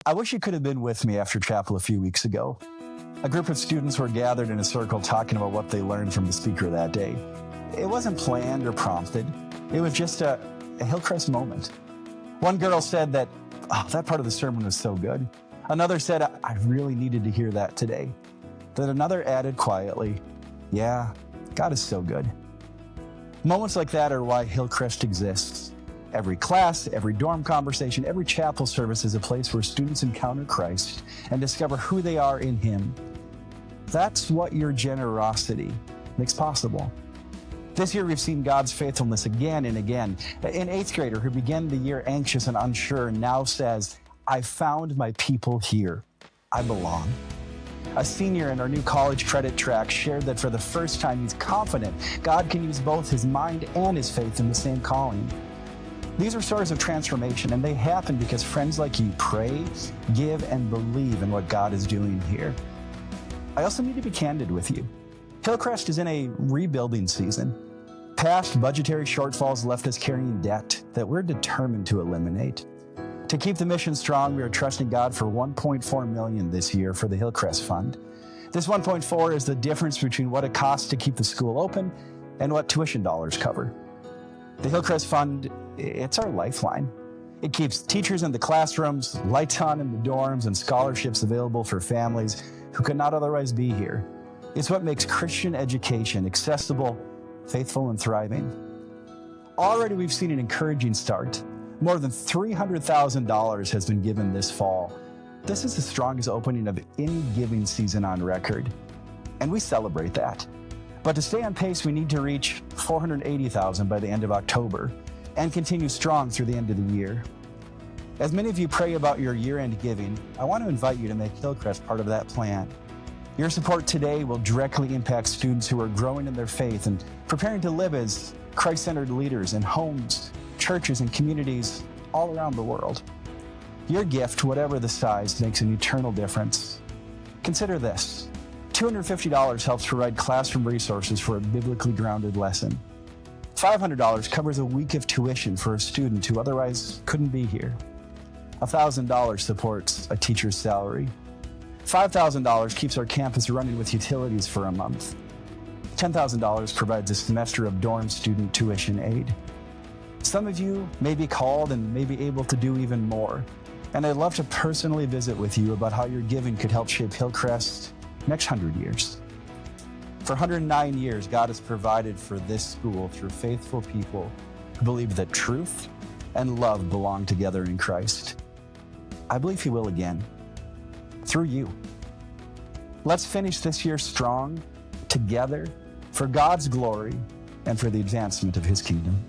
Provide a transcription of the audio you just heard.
I wish you could have been with me after chapel a few weeks ago. A group of students were gathered in a circle talking about what they learned from the speaker that day. It wasn't planned or prompted. It was just a Hillcrest moment. One girl said that part of the sermon was so good. Another said, I really needed to hear that today. Then another added quietly, yeah, God is so good. Moments like that are why Hillcrest exists. Every class, every dorm conversation, every chapel service is a place where students encounter Christ and discover who they are in Him. That's what your generosity makes possible. This year, we've seen God's faithfulness again and again. An eighth grader who began the year anxious and unsure now says, I found my people here. I belong. A senior in our new college credit track shared that for the first time, he's confident God can use both his mind and his faith in the same calling. These are stories of transformation, and they happen because friends like you pray, give, and believe in what God is doing here. I also need to be candid with you. Hillcrest is in a rebuilding season. Past budgetary shortfalls left us carrying debt that we're determined to eliminate. To keep the mission strong, we are trusting God for $1.4 million this year for the Hillcrest Fund. This $1.4 is the difference between what it costs to keep the school open and what tuition dollars cover. The Hillcrest Fund, it's our lifeline. It keeps teachers in the classrooms, lights on in the dorms, and scholarships available for families who could not otherwise be here. It's what makes Christian education accessible, faithful, and thriving. Already we've seen an encouraging start. More than $300,000 has been given this fall. This is the strongest opening of any giving season on record, and we celebrate that. But to stay on pace, we need to reach $480,000 by the end of October and continue strong through the end of the year. As many of you pray about your year-end giving, I want to invite you to make Hillcrest part of that plan. Your support today will directly impact students who are growing in their faith and preparing to live as Christ-centered leaders in homes, churches, and communities all around the world. Your gift, whatever the size, makes an eternal difference. Consider this. $250 helps provide classroom resources for a biblically grounded lesson. $500 covers a week of tuition for a student who otherwise couldn't be here. $1,000 supports a teacher's salary. $5,000 keeps our campus running with utilities for a month. $10,000 provides a semester of dorm student tuition aid. Some of you may be called and may be able to do even more, and I'd love to personally visit with you about how your giving could help shape Hillcrest next 100 years. For 109 years, God has provided for this school through faithful people who believe that truth and love belong together in Christ. I believe He will again, through you. Let's finish this year strong, together, for God's glory and for the advancement of His kingdom.